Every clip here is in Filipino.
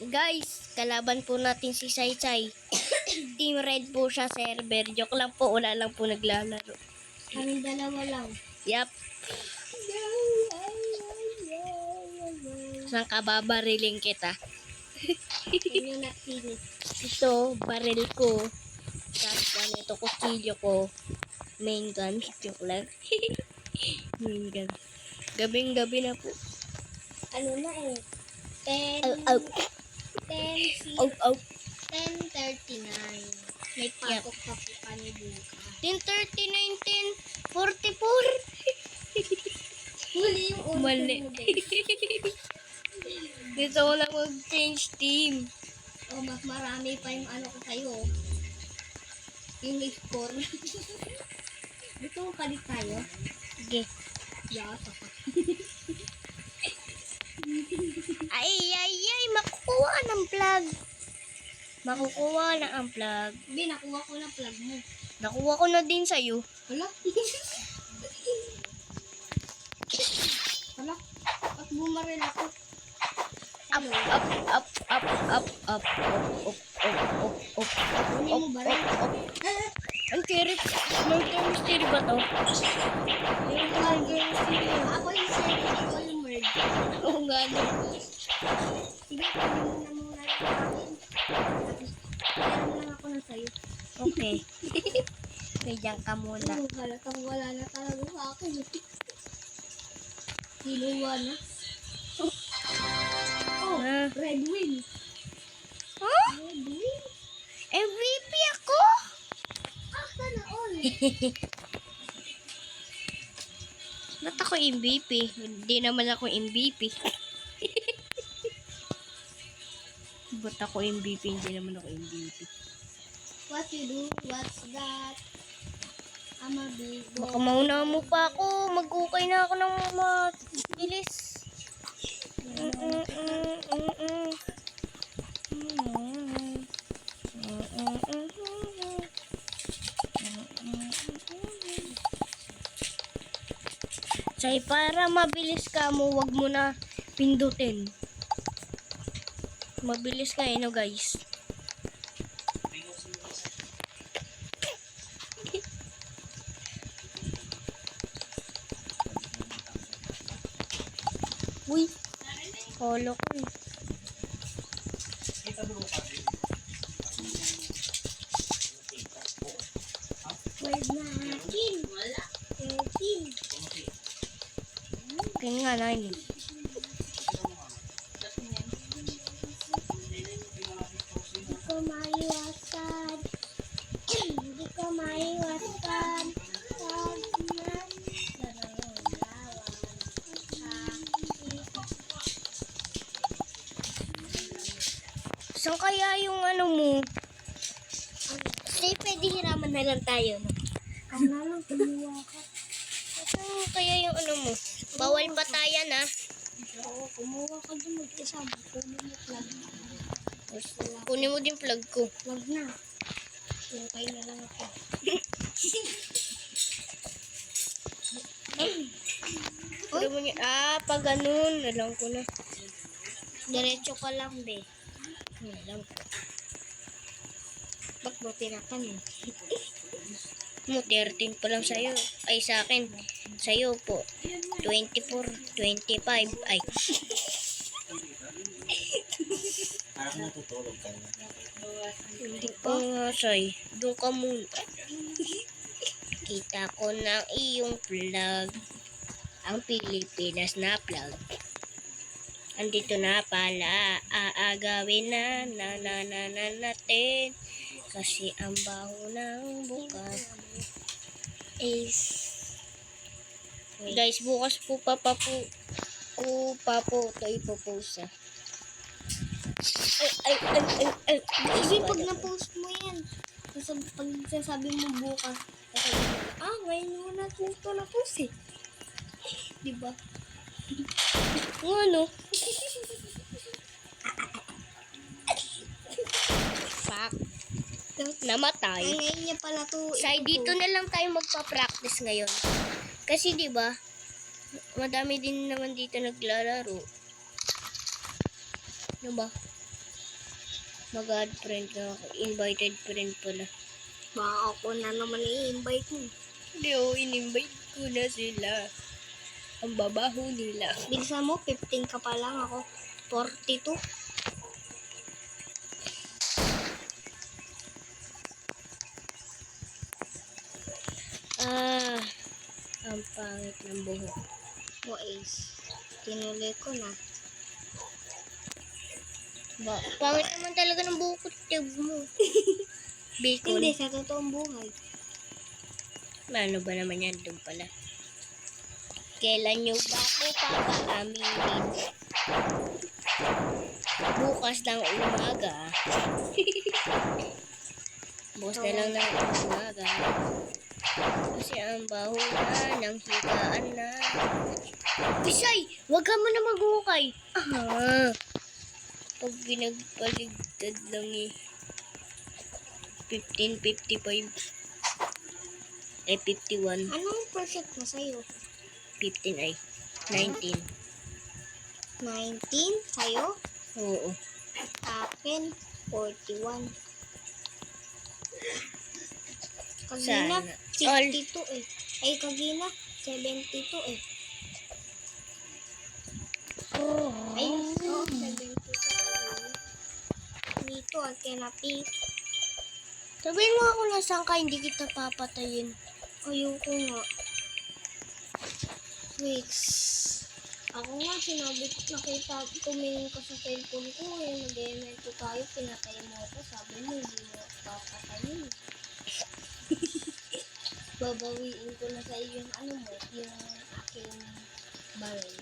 Guys, kalaban po natin si Sai Sai. Team Red po siya server. Joke lang po, wala lang po naglalaro. Kaming dalawa lang. Yap. Saan ka babariling kita? Yun yung nakinig. Ito, baril ko. Tapos ganito, kutsilyo ko. Main gun. Joke lang. Main gun. Gabing-gabi na po. Ano na eh? 10, Ow, ow. 10, Ow, ow. 10:39. May patok pa po kami bukas. 10:30, 19:44. Huli yung ulo Mali. mo, guys. Dito ko lang mag-change team. Oh, mas marami pa yung ano ko sa'yo. Yung score. Gusto mo palit tayo? Sige. Yata ka. Ay, makukuha ng plug. Makukuha na ang plug. Hindi, nakuha ko na plug mo. Nakuha ko na din sa'yo. Wala. Wala. At bumaril ako. Up, up, up, up, up, up, up, up. Kunin mo ba rin? Ang kirip. Murder mystery ba to? Yung murder mystery. Ako yung second, ako yung murder. Oo nga no. Sige, kunin mo na muna yung akin. Meron lang ako na sa'yo. Okay. Okay, dyan ka muna. Halatang wala na talaga sa akin. Kinuha na. Oh, Ah. red wing. Huh? Red wing? MVP ako? Sana all. Ba't ako MVP? Hindi naman ako MVP. Ba't ako MVP? Hindi naman ako MVP. What you do? What's that? I'm a big boy. Baka mauna mo pa ako. Mag-ukay na ako ng mabilis. Say, para mabilis ka mo, wag mo na pindutin. Mabilis ka no guys. Uy, kolo ko eh. Where's na akin? 13. Kaya nga na yun. Hindi ko maiwasan. Hindi ko maiwasan. Saan kaya yung ano mo? Say, pwede hiraman na lang tayo. No? Ano lang, kumuha ka. Saan kaya yung ano mo? Bawal patayan ha. Oo, kumuha ka dun mag-isa. Kunin mo plug. Kunin mo din plug ko. Plug na. Okay na lang ako. Kunin mo niya. Pag ganun. Alam ko na. Diretso ka lang, be. Alam ko. Ba't mo tinakan eh? Mo, 13 pa lang sa'yo. Ay, sa akin. Sa'yo po. 24, 25. Ay. Parang natutulog ka na. Hindi pa nga, Say. Doon ka muna. Kita ko ng iyong plug. Ang Pilipinas na plug. Andito na pala. Aagawin na natin. Kasi ang baho ng bukas is... Guys, bukas po pa po ito ipopost ah. Ay. Kasi pag na-post mo yan, pag sasabi mo bukas, sasabi mo, ngayon mo na ito na-post eh. Diba? Ano? Fuck. Namatay. Ay, ngayon niya pala to. Say, dito na lang tayo magpa-practice ngayon. Kasi 'di ba? Madami din naman dito naglalaro. Ano ba? Mag-add friend ka ako. Invited friend pala. Baka ako na naman i-invite mo. Hindi, in-invite ko na sila. Ang babaho nila. Bilisan mo, 15 ka pa lang ako. 42. Ah, ang pangit ng buhok. O Ace. Tinuloy ko na. Pangit naman talaga ng buhok ko, tiyag mo. Bacon. Hindi, sa totoong buhay. Ano ba naman yan? Doon pala. Kailan nyo ba ako papaaminin? Bukas ng umaga. Bukas na lang ng umaga. Kasi ang baho na ng higaan na. Pisay! Huwag ka mo na maghukay. Ah, pag pinagpaligtad lang eh. 15:55. 51. Anong perfect na sa'yo? 15 ay 19. 19 sa'yo? Oo. Akin, 41. Kagina, Sana. 52 eh. Ay, kagina, 72 eh. Ay, 72 kagina. Dito, at kinapi. Sabihin mo ako nasaan ka, hindi kita papatayin. Ayoko nga. Wait. Ako nga, sinabi ko, nakita, tumingin ko sa cellphone ko, nag-emento tayo, pinatay mo ako, sabi mo, hindi mo ako papatayin. Babawiin ko na sa iyo yung ano mo, yung aking baril.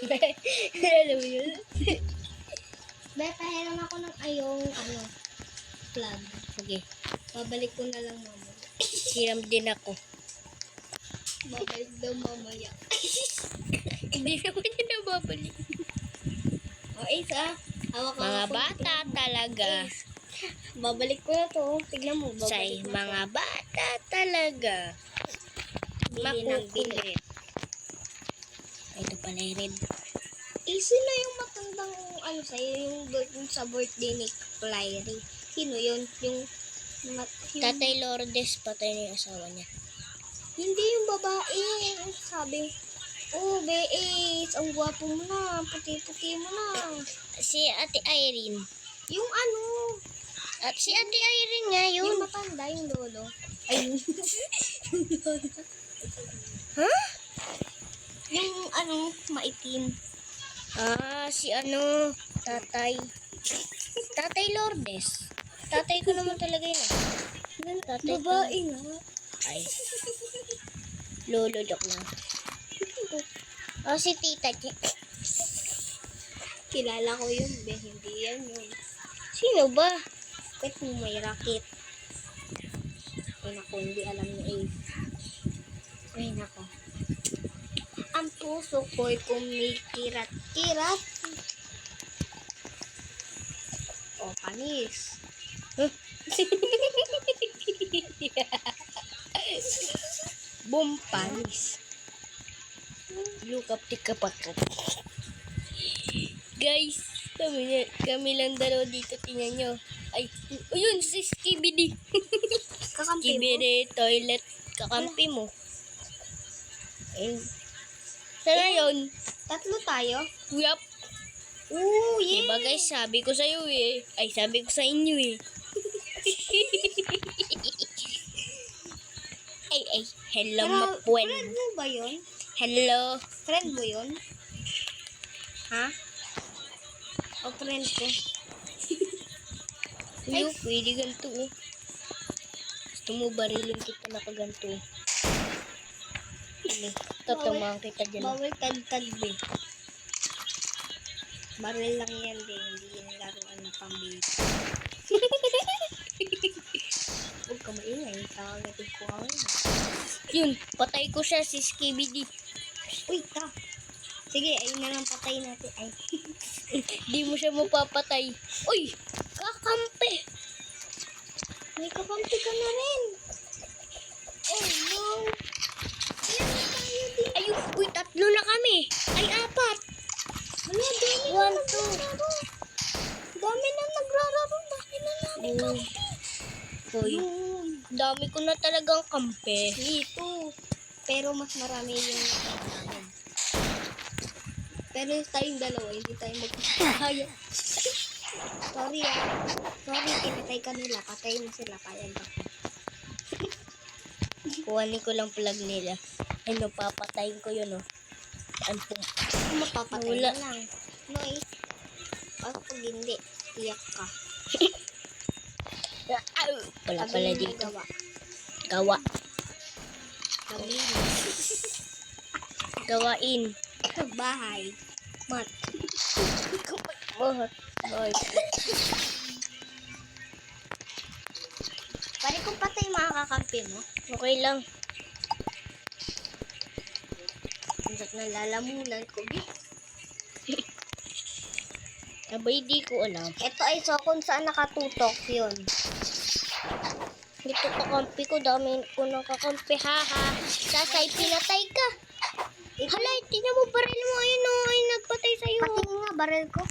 Alam mo yun? Beta, hiram ako ng ayong, plug. Sige, Babalik ko na lang mamaya. hiram din ako. Babalik daw mamaya. Hindi naman yun nababalik. O, Ace hawak ka Mga ako. bata talaga. Babalik ko na to. Tignan mo, Say, babalik na mga bata talaga. Bili ng bili. Makukulit. Ay, ito pala yung red. Easy na yung matandang sa'yo, yung sa birthday ni Clary. Sino yun? Yung Tatay Lourdes, patay na yung asawa niya. hindi yung babae. Ang sabi, oh, Bees, ang gwapo mo na, puti-puti mo na. Si Ate Irene. Yung At si Ate Irene nga yun. yung matanda, yung lolo. Ay, Ha? yung maitim. Si tatay. Tatay Lourdes. Tatay ko naman talaga yun. Tatay ko. Babae nga. Ay. Lolo, joke lang. Si tita. Kilala ko yun, be. Hindi yan yun. Sino ba? Bakit mo may racket? Ay, naku, hindi alam ni Ace. Ay, naku. Ang puso ko'y kumikirat-kirat. O, panis. Bumpanis. Look up, tika pakat. Guys, kami lang dalawa dito, tingnan nyo. Ay, ayun, si Skibidi. Kakampi mo? Skibidi, toilet, kakampi mo. And, sa ngayon, Tatlo tayo? yup. Oo, yeah. Diba guys, sabi ko sa'yo eh. Ay, sabi ko sa inyo eh. ay, hello mapuen. Friend mo ba yun? Hello. Friend mo yun? Ha? O friend ko? Uyo, pwede ganito oh. Gusto mo barilin kita nakaganto. Ano, tatamang kita dyan. Bawal tad-tad, be. Baril lang yan, be. Hindi yan laruan ng pambili. Huwag ka maingay. Kakagatin ko ako. Yun, patay ko siya si Skibidi. Uy, ka. Sige, ayun na lang patay natin. Ay. Di mo siya mapapatay. Uy, kakampi. May kakampi ka na rin. Oh, no. Ayan na tayo dito. Ayun, uy, tatlo na kami. Ay, apat. Hoy, dami ko na talagang kampe. Dito. Pero mas marami yung namin. Pero tayong dalawa, hindi tayo magkakaya. Sorry ah. Sorry, pinatay ka nila. Patayin mo sila. Payag ako. Kuhanin ko lang plug nila. Ano, papatayin ko yun, oh. Ano po? Mapapatay Wala. na lang. Noise. Pag hindi, iyak ka. Wala Sabi pala mo dito. gawa. Gawa. Maglinis. Gawain. Bahay. Mat. Mahal. Pare kung patay mga kakampi mo. Okay lang. Hanggat nalalamunan ko, bi. Abay, di ko alam. Ito ay so kung saan nakatutok yun. Dito kakampi ko. Dami ko nang kakampi. Haha. Sasay, pinatay ka. Hala, tingnan mo baril mo. Ayun, oh. Ay, nagpatay sa'yo. Patingin nga, baril ko.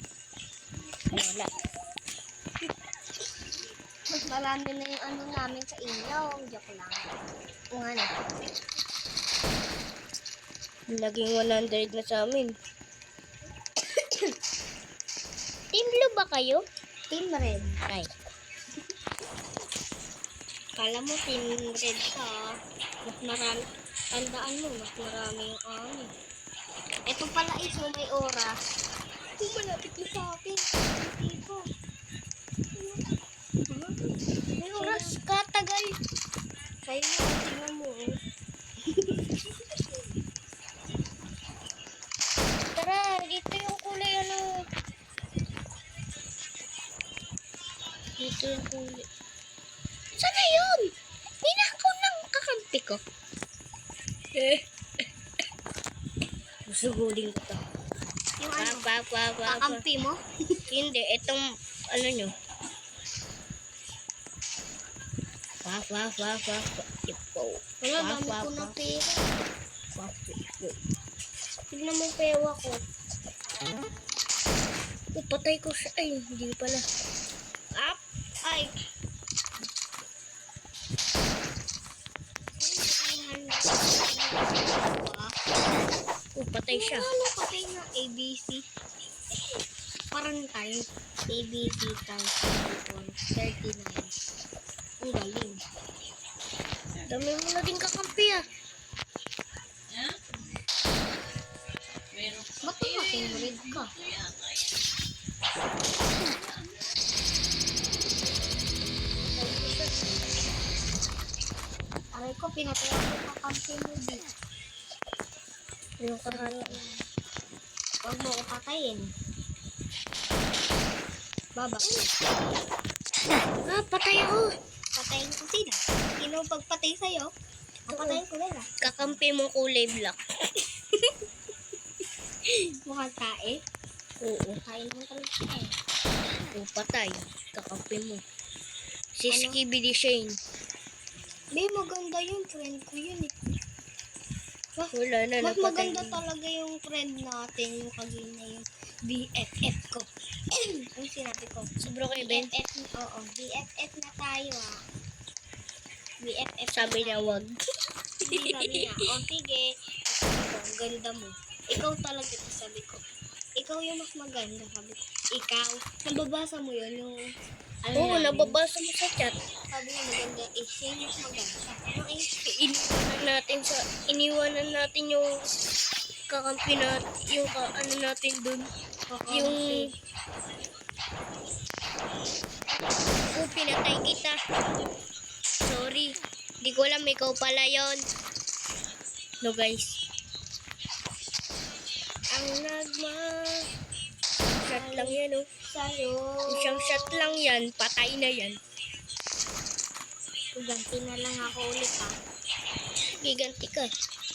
Wala. Mas marami na yung ano namin sa ilaw. Joke lang. Kung ano. Naging 100 na sa amin. Team Blue ba kayo? Team Red. Ay. Kala mo Team Red ka. Mas marami. Tandaan mo, mas marami yung amin. Ito pala is may oras. Kung malapit mo sa akin. Dito. May oras ka, tagal. Sa'yo mo, tingnan mo. Tara, dito yung kulay ano. Dito yung kulay. Sana yun? Ninakaw ng kakampi ko. Susuguling ko to. Yung ano, Pa. kakampi mo? Hindi, itong ano nyo. Pa. Ipo. Wala, dami ko na pera. Pa. Tignan mo pewa ko. Patay ko siya. Ay, hindi pala. Up. Ay. Patay siya. Ano patay na ABC? Parang time. ABC times 39. Ang galing. Dami mo na din kakampi ah. Ba't tumating red ka? Aray ko, pinatay ako ng kakampi mo dito. Yung karano. Huwag mo ko patayin. Baba. Patay ako. Patayin ko sila. Sino pagpatay sa'yo? Papatayin ko nila. Kakampi mo kulay black. Mukhang tae. Oo. Kain mo talaga tae. Patay. Kakampi mo. Si Ano? Skibidi Shane. Be, maganda yung friend ko yun eh. Wala na. Mas Napatay maganda na. talaga yung friend natin, yung kagina yung BFF ko. Ano sinabi ko? Sobra kay Ben. BFF, oo, BFF na tayo ah. BFF Sabi niya wag. Hindi sabi niya, o sige, sabi ko, ang ganda mo. Ikaw talaga ito, sabi ko. Ikaw yung mas maganda, sabi ko. Ikaw, nababasa mo yun, yung ano Oo, namin. nababasa mo sa chat. Sabi niya maganda, siya yung mas maganda. Ano eh, Iniwanan natin yung kakampi na, yung ano natin dun. Yung, pinatay kita. Sorry. Di ko alam, ikaw pala yon. No guys. Ang nagma... Shot lang yan, oh. sa'yo. Isang shot lang yan, patay na yan. Ganti na lang ako ulit ha. Giganti ka.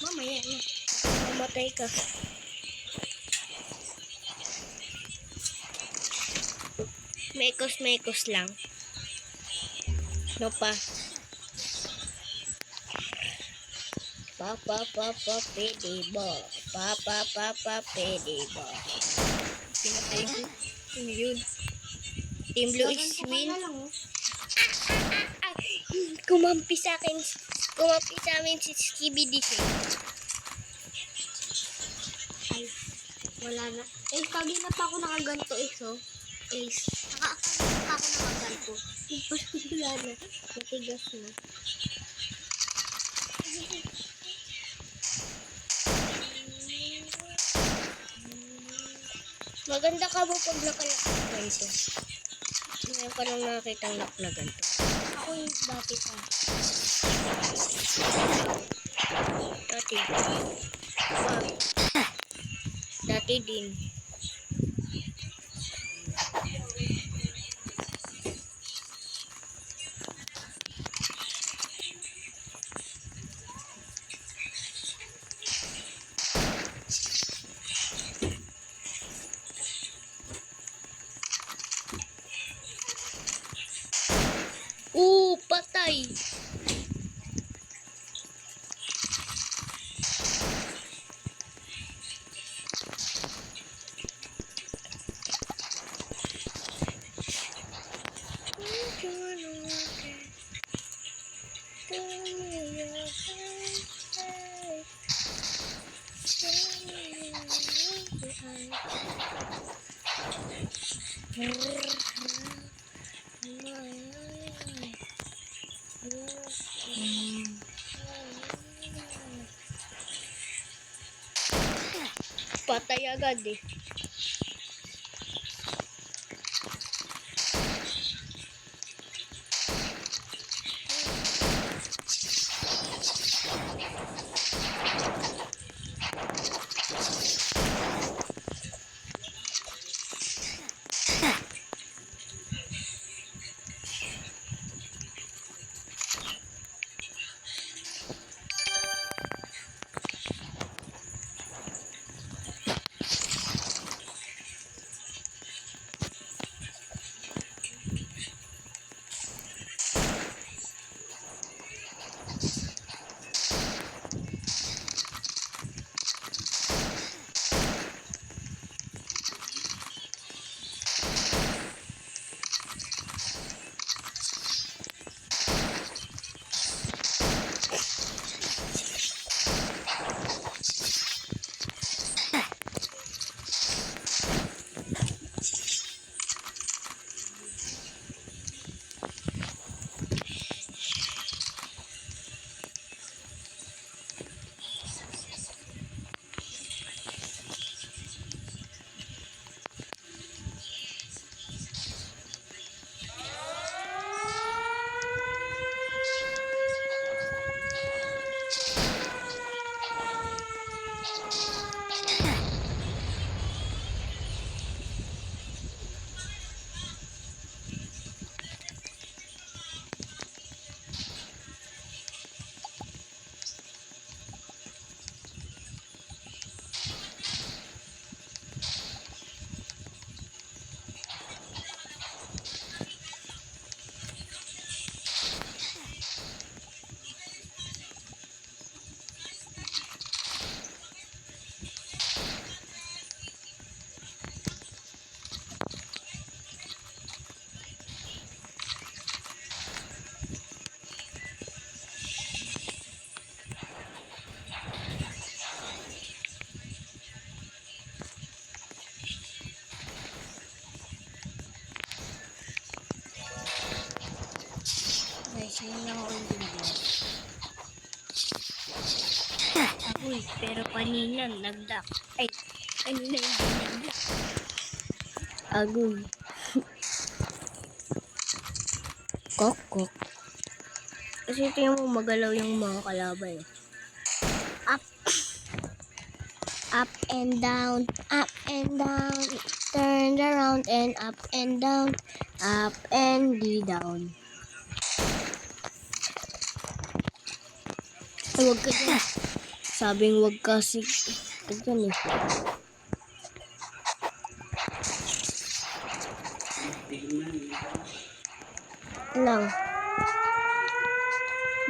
Mamaya na. Mamatay ka. Mekos lang. No pa. Pwede ba? Pwede ba? Pinatay ko. Ano yun? Team Blue is Ganti win. na lang oh. Kumampi sa akin. Kumampi sa amin si Skibidi. Ay, wala na. Eh, kanina pa ako nakaganto oh. Ace. Nakaakala pa ako nakaganto. Wala na. Matigas na. Maganda ka mo pag nakalakad siya. Ngayon ko nang nakakita ng lock na ganito. Ako yung dati pa. Dati. Dati din. Patay. Patay agad eh. Sino lang ako yung binigyan. Uy, pero kanina nagdak. Ay, kanina hindi nagdak. Agoy. Kok. Kasi tingnan mo magalaw yung mga kalaban. Up. Up and down. Up and down. Turn around and up and down. Up and down. Ay, wag ka dyan. Sabing wag kasi. Ganyan eh. Lang.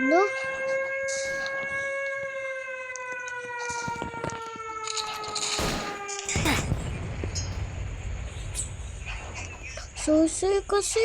No? Susi kasi.